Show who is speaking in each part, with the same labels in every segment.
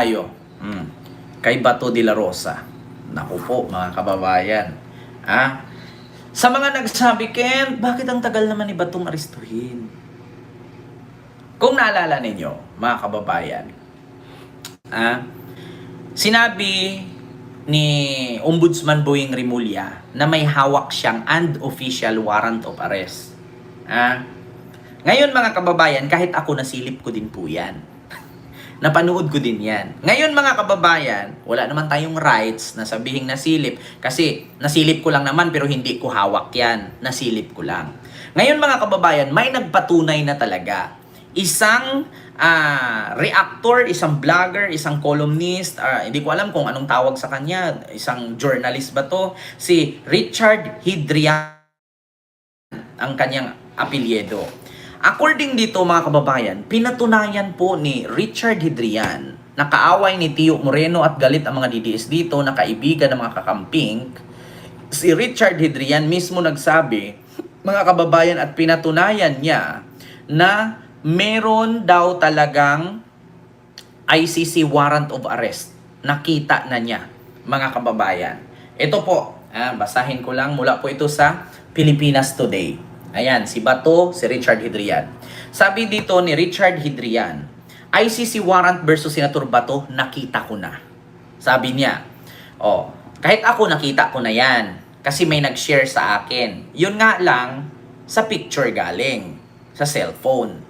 Speaker 1: tayo. Kay Bato de la Rosa. Naku po, mga kababayan. Sa mga nagsabi, Ken, bakit ang tagal naman ni Batong aristuhin? Kung naalala ninyo, mga kababayan, sinabi ni Ombudsman Boying Rimulya na may hawak siyang unofficial warrant of arrest. Ngayon mga kababayan, kahit ako nasilip ko din po yan. Napanood ko din yan. Ngayon mga kababayan, wala naman tayong rights na sabihing nasilip. Kasi nasilip ko lang naman pero hindi ko hawak yan. Nasilip ko lang. Ngayon mga kababayan, may nagpatunay na talaga. Isang reactor, isang vlogger, isang columnist, hindi ko alam kung anong tawag sa kanya. Isang journalist ba to? Si Richard Hidrian ang kanyang apelyido. According dito mga kababayan, pinatunayan po ni Richard Hidrian na kaaway ni Tio Moreno at galit ang mga DDS dito na kaibigan ng mga kakamping. Si Richard Hidrian mismo nagsabi, mga kababayan, at pinatunayan niya na meron daw talagang ICC warrant of arrest. Nakita na niya, mga kababayan. Ito po, basahin ko lang mula po ito sa Pilipinas Today. Ayan, si Bato, si Richard Hidrian. Sabi dito ni Richard Hidrian, ICC warrant versus Senator Bato, nakita ko na. Sabi niya, kahit ako nakita ko na yan. Kasi may nag-share sa akin. Yun nga lang, sa picture galing. Sa cellphone.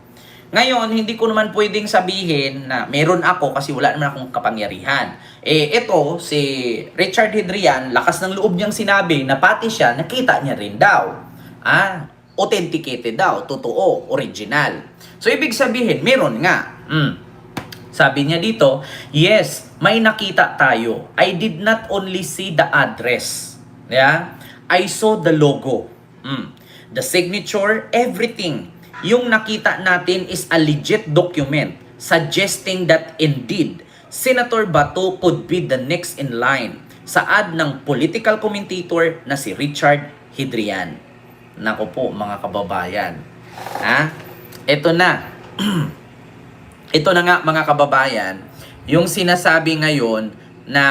Speaker 1: Ngayon, hindi ko naman pwedeng sabihin na meron ako kasi wala naman akong kapangyarihan. Ito, si Richard Hidrian, lakas ng loob niyang sinabi na pati siya, nakita niya rin daw. Authenticated daw, totoo, original. So, ibig sabihin, meron nga. Sabi niya dito, yes, may nakita tayo. I did not only see the address. Yeah? I saw the logo. The signature, everything. Yung nakita natin is a legit document suggesting that indeed, Senator Bato could be the next in line sa ad ng political commentator na si Richard Hidrian. Nako po mga kababayan. Ito na. Ito na nga mga kababayan, yung sinasabi ngayon na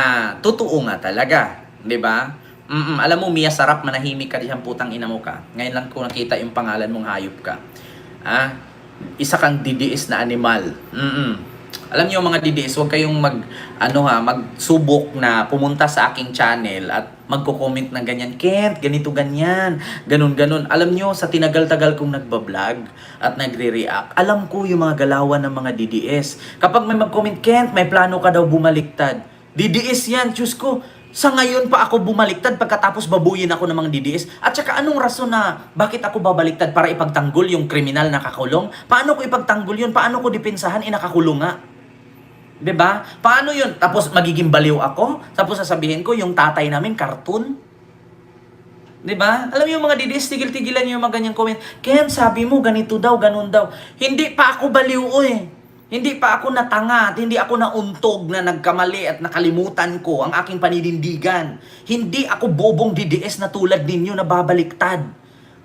Speaker 1: totoo nga talaga, 'di ba? Alam mo, Mia, sarap manahimik ka diyan, putang ina mo ka. Ngayon lang ko nakita yung pangalan mong hayop ka. Isa kang DDS na animal. Alam niyo mga DDS, huwag kayong magsubok na pumunta sa aking channel at magko-comment ng ganyan, Kent, ganito ganyan, ganun. Alam niyo, sa tinagal-tagal kong nagbablog at nagre-react, alam ko yung mga galawan ng mga DDS. Kapag may mag-comment, Kent, may plano ka daw bumaliktad. DDS yan, Diyos ko. Sa ngayon pa ako bumaliktad pagkatapos babuyin ako ng mga DDS? At saka anong rason na bakit ako babaliktad para ipagtanggol yung kriminal na kakulong? Paano ko ipagtanggol yun? Paano ko depensahan? Nakakulong nga. 'Di ba? Paano 'yun? Tapos magiging baliw ako? Tapos sasabihin ko yung tatay namin cartoon? 'Di ba? Alam niyo yung mga DDS, tigil-tigilan niyo yung mga ganyang comment. Ken, sabi mo ganito daw, ganun daw. Hindi pa ako baliw Hindi pa ako natanga at hindi ako nauntog na nagkamali at nakalimutan ko ang aking paninindigan. Hindi ako bobong DDS na tulad ninyo na babaliktad.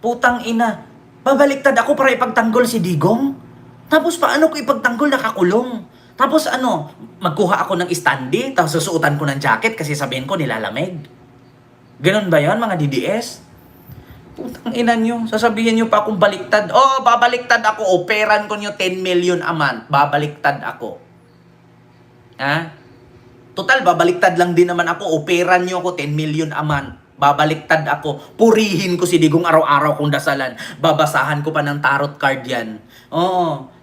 Speaker 1: Putang ina. Babaliktad ako para ipagtanggol si Digong? Tapos paano ko ipagtanggol nakakulong? Tapos magkuha ako ng standee, tapos susuotan ko ng jacket kasi sabihin ko nilalamig. Ganun ba yan mga DDS? Putang ina nyo, sasabihin nyo pa akong baliktad. Babaliktad ako, operan ko nyo 10 million a month. Babaliktad ako. Total, babaliktad lang din naman ako, operan nyo ako 10 million a month. Babaliktad ako, purihin ko si Digong araw-araw kong dasalan. Babasahan ko pa ng tarot card yan.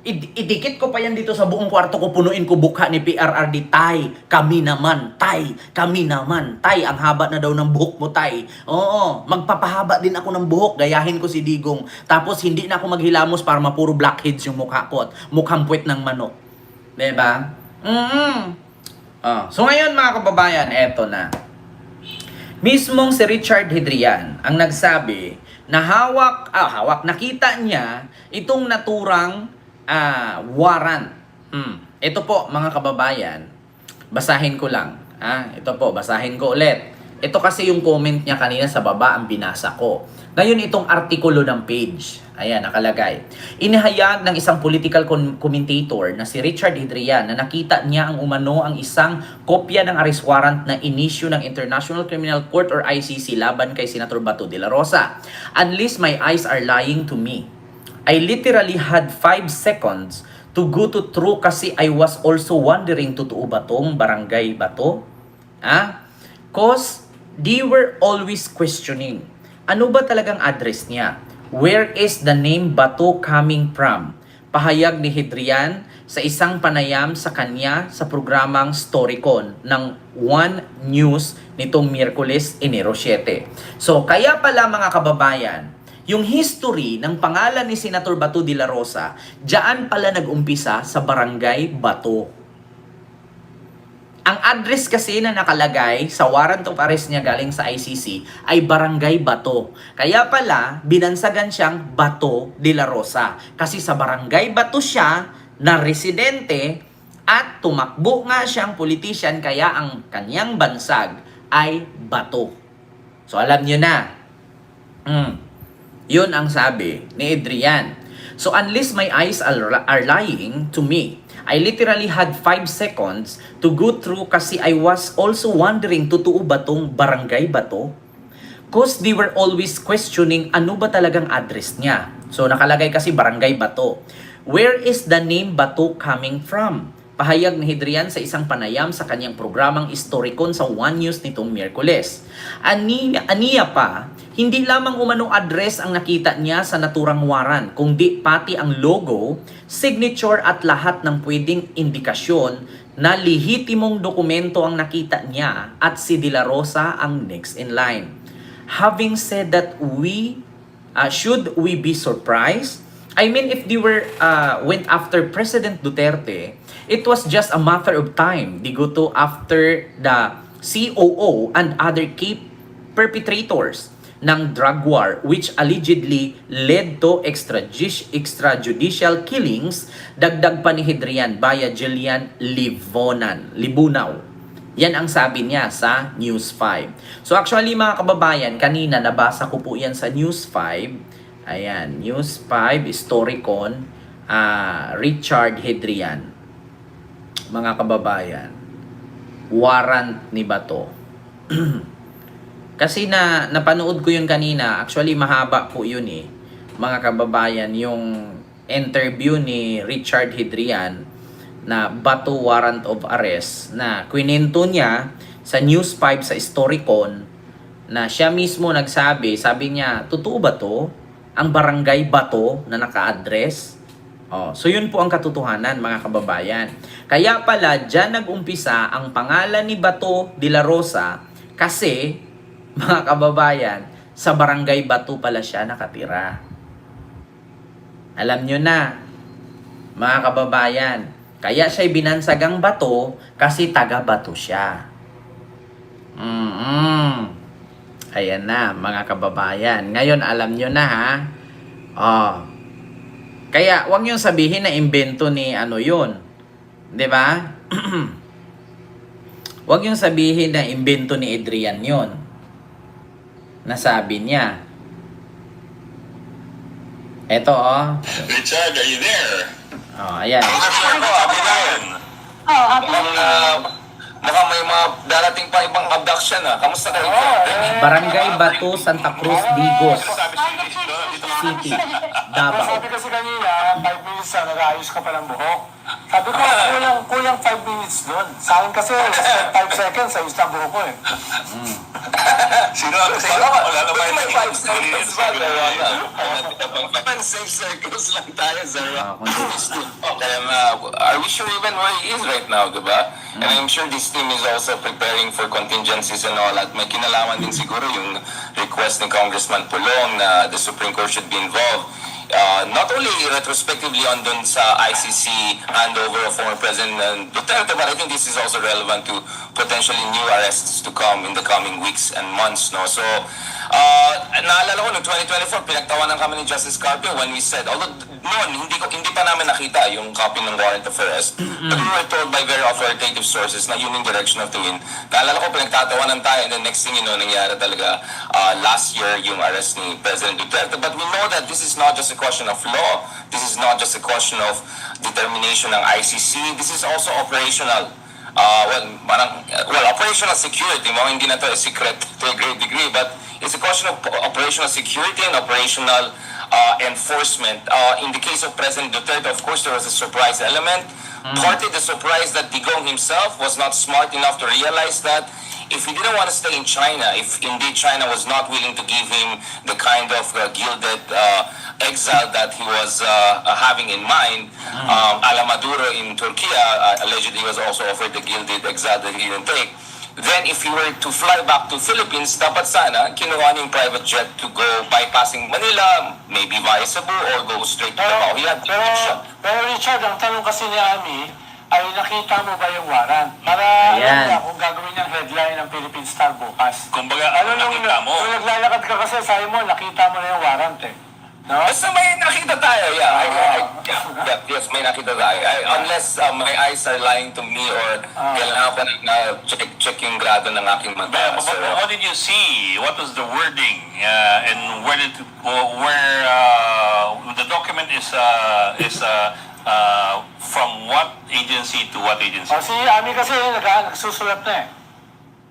Speaker 1: Idikit ko pa yan dito sa buong kwarto ko, punuin ko bukha ni PRRD, Tay, kami naman, Tay, ang haba na daw ng buhok mo, Tay. Magpapahaba din ako ng buhok, gayahin ko si Digong. Tapos hindi na ako maghilamos para mapuro blackheads yung mukha ko at mukhang puwet ng manok. Diba? So ngayon mga kababayan, eto na. Mismong si Richard Hidrian ang nagsabi na nakita niya itong naturang warrant. Ito po mga kababayan, basahin ko lang. Ito po, basahin ko ulit. Ito kasi yung comment niya kanina sa baba, ang binasa ko. Ngayon itong artikulo ng page. Ayan, nakalagay. Inihayag ng isang political commentator na si Richard Adrian na nakita niya ang umano ang isang kopya ng arrest warrant na inisyu ng International Criminal Court or ICC laban kay Senator Bato de la Rosa. Unless my eyes are lying to me. I literally had 5 seconds to go to true kasi I was also wondering, totoo ba tong barangay ba to? Cause they were always questioning, ano ba talagang address niya? Where is the name Bato coming from? Pahayag ni Hadrian sa isang panayam sa kanya sa programang Storycon ng One News nitong Miyerkules, Enero 7. So kaya pala mga kababayan, yung history ng pangalan ni Senator Bato de la Rosa, diyan pala nag-umpisa sa Barangay Bato. Ang address kasi na nakalagay sa warrant of arrest niya galing sa ICC ay Barangay Bato. Kaya pala, binansagan siyang Bato de la Rosa. Kasi sa Barangay Bato siya na residente at tumakbo nga siyang politician kaya ang kanyang bansag ay Bato. So alam nyo na. Yun ang sabi ni Adrian. So unless my eyes are lying to me, I literally had 5 seconds to go through kasi I was also wondering, totoo ba tong Barangay Bato? Cause they were always questioning ano ba talagang address niya. So nakalagay kasi Barangay Bato. Where is the name Bato coming from? Pahayag ni Hadrian sa isang panayam sa kanyang programang Storycon sa One News nitong Miyerkules. Aniya pa, hindi lamang umanong address ang nakita niya sa naturang warrant, kundi pati ang logo, signature at lahat ng pwedeng indikasyon na lehitimong dokumento ang nakita niya at si De La Rosa ang next in line. Having said that, should we be surprised? I mean, if they went after President Duterte, it was just a matter of time. They go to after the COO and other key perpetrators ng drug war which allegedly led to extrajudicial killings, dagdag pa ni Hadrian via Jillian Libunaw. Yan ang sabi niya sa News 5. So actually mga kababayan, kanina nabasa ko po yan sa News 5. Ayan, News 5, Storycon, Richard Hadrian. Mga kababayan, warrant ni Bato. Kasi napanood ko yun kanina, actually mahaba po yun mga kababayan, yung interview ni Richard Hadrian na Bato warrant of arrest na kwinento niya sa News 5 sa Storycon na siya mismo nagsabi, sabi niya, totoo ba to? Ang Barangay Bato na naka-address? So yun po ang katotohanan mga kababayan. Kaya pala dyan nag-umpisa ang pangalan ni Bato de la Rosa kasi mga kababayan, sa Barangay Bato pala siya nakatira. Alam nyo na, mga kababayan, kaya siya'y binansagang Bato kasi taga-Bato siya. Ayan na, mga kababayan. Ngayon, alam nyo na ha. Kaya, huwag nyo sabihin na imbento ni yun. Diba? Huwag nyo sabihin na imbento ni Adrian yun. Nasabi niya. Eto,
Speaker 2: Richard, are you there?
Speaker 1: Ayan.
Speaker 2: Mukhang may mga darating pa ibang abduction Kamusta ka rin?
Speaker 1: Barangay Bato, Santa Cruz, Digos City, Davao.
Speaker 3: Sabi kasi kanina, 5 minutes nag-aayos ka pa ng buhok. Sabi ko, kulang 5 minutes doon. Sa akin kasi, 5 seconds, ayos na buhok ko
Speaker 2: Sino ang sa'yo? Wala naman yung 5 seconds ba? Safe circles lang tayo, sir. Kaya are we sure even where he is right now, diba? And I'm sure this team is also preparing for contingencies and all. At may kinalaman din siguro yung request ni Congressman Pulong na the Supreme Court should be involved. Not only retrospectively on dun sa ICC handover of former President Duterte, but I think this is also relevant to potentially new arrests to come in the coming weeks and months. No, so Naalala ko, noong 2024, pinagtawanan kami ni Justice Carpio when we said, although noon, hindi pa namin nakita yung copy ng warrant of arrest, but we were told by very authoritative sources na yun yung direction of tingin. Naalala ko, pinagtatawanan tayo, and then next thing you know, nangyari talaga last year yung arrest ni President Duterte. But we know that this is not just a question of law, this is not just a question of determination ng ICC, this is also operational. Operational security, hindi na to a secret to a great degree, but it's a question of operational security and operational enforcement. In the case of President Duterte, of course, there was a surprise element. Partly the surprise that Digong himself was not smart enough to realize that if he didn't want to stay in China, if indeed China was not willing to give him the kind of gilded exile that he was having in mind, a la Maduro in Turkey, allegedly was also offered the gilded exile that he didn't take. Then if he were to fly back to Philippines, dapat sana kinuha niya yung private jet to go bypassing Manila, maybe via Cebu, or go straight to Davao. He had the option.
Speaker 3: Pero Richard, ang tanong kasi ni Ami, ay nakita mo ba yung warrant? Para alam
Speaker 1: Ayan.
Speaker 3: niya kung gagawin niyang headline ng Philippine Star bukas.
Speaker 4: Kumbaga,
Speaker 3: Ano nung
Speaker 4: nakita mo.
Speaker 3: Kung naglalakad ka kasi, sabi mo, nakita mo na yung warrant eh. No?
Speaker 2: Basta may nakita tayo, yes, may nakita tayo. Unless my eyes are lying to me or kailangan ko na check yung grado ng aking mata.
Speaker 4: But how did you see? What was the wording? And where the document is from what agency to what agency?
Speaker 3: O si Ami kasi nagsusulat na eh.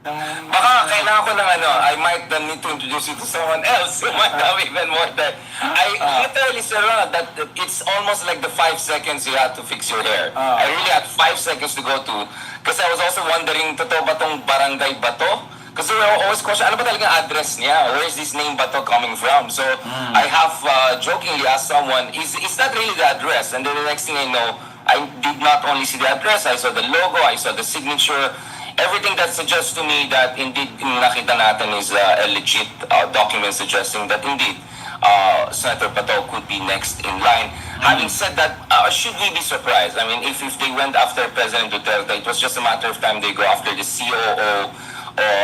Speaker 2: Baka kailangan ko ng I might need to introduce you to someone else who might have even more time. I literally said that it's almost like the 5 seconds you had to fix your hair. I really had 5 seconds to go to, kasi I was also wondering, totoo ba tong Barangay Bato? Kasi we always question, ano ba talaga address niya? Where is this name Bato coming from? So I have jokingly asked someone, is that really the address? And then the next thing I know, I did not only see the address, I saw the logo, I saw the signature. Everything that suggests to me that indeed yung nakita natin is a legit document suggesting that indeed Senator Bato could be next in line. Having said that, should we be surprised? I mean, if they went after President Duterte, it was just a matter of time they go after the COO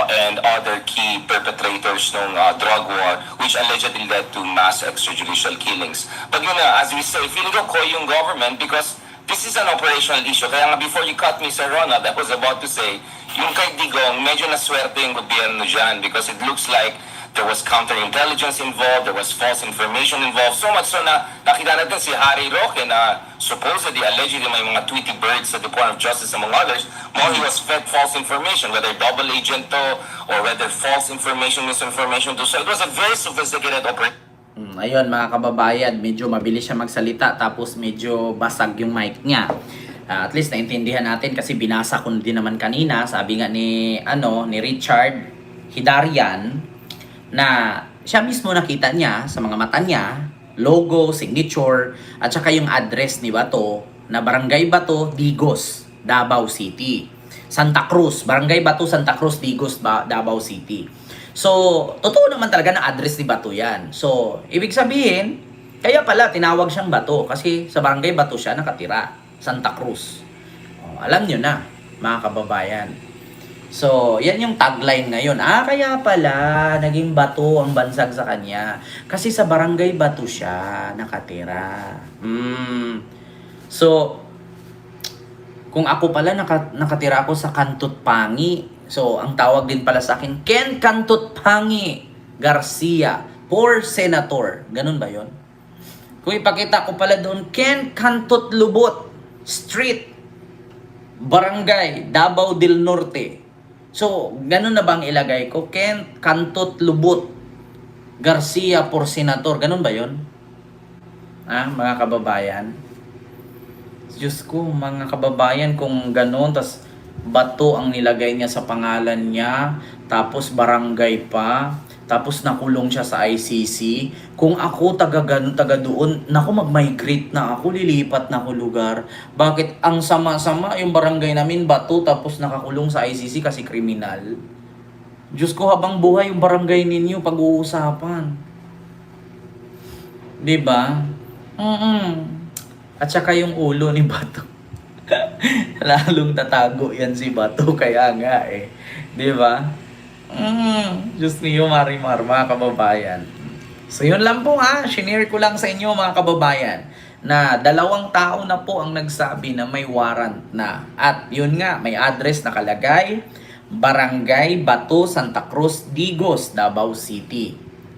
Speaker 2: and other key perpetrators ng drug war, which allegedly led to mass extrajudicial killings. But as we say, feeling ko yung government because this is an operational issue. Kaya nga before you cut me, Sir Ronald, I was about to say, yung kay Digong, medyo naswerte yung gobyerno dyan because it looks like there was counterintelligence involved, there was false information involved. So much so na nakita natin si Harry Roque na supposedly, allegedly may mga Tweety birds sa Department of Justice among others, more he was fed false information, whether double agent to or whether false information, misinformation to. So it was a very sophisticated operation.
Speaker 1: Ayun mga kababayan, medyo mabilis siya magsalita tapos medyo basag yung mic niya. At least naintindihan natin kasi binasa ko din naman kanina, sabi nga ni Richard Hidarian na siya mismo nakita niya sa mga mata niya, logo, signature at saka yung address ni Bato na Barangay Bato, Digos, Davao City. Santa Cruz, Barangay Bato, Santa Cruz, Digos, Davao City. So, totoo naman talaga na address ni Bato yan. So, ibig sabihin, kaya pala tinawag siyang Bato kasi sa Barangay Bato siya nakatira, Santa Cruz. Alam nyo na, mga kababayan. So, yan yung tagline ngayon. Kaya pala, naging Bato ang bansag sa kanya. Kasi sa Barangay Bato siya nakatira. So, kung ako pala nakatira ako sa Kantut Pangi, so, ang tawag din pala sa akin, Ken Kantut Pangi Garcia for Senator. Ganun ba yon? Kung ipakita ko pala doon, Ken Kantut Lubot Street, Barangay, Davao del Norte. So, ganun na bang ilagay ko? Ken Kantut Lubot Garcia for Senator. Ganun ba yon? Mga kababayan? Diyos ko, mga kababayan, kung ganun, tas Bato ang nilagay niya sa pangalan niya, tapos barangay pa, tapos nakulong siya sa ICC. Kung ako taga doon, naku, mag-migrate na ako, lilipat na ako lugar. Bakit ang sama-sama yung barangay namin, Bato, tapos nakakulong sa ICC kasi kriminal? Diyos ko, habang buhay yung barangay ninyo pag-uusapan. Diba? At saka yung ulo ni Bato. Lalong tatago yan si Bato, kaya nga eh. Di ba? Diyos niyo, Marimar, mga kababayan. So yun lang po ha, shinare ko lang sa inyo mga kababayan na 2 tao na po ang nagsabi na may warrant na. At yun nga, may address nakalagay, Barangay Bato, Santa Cruz, Digos, Davao City.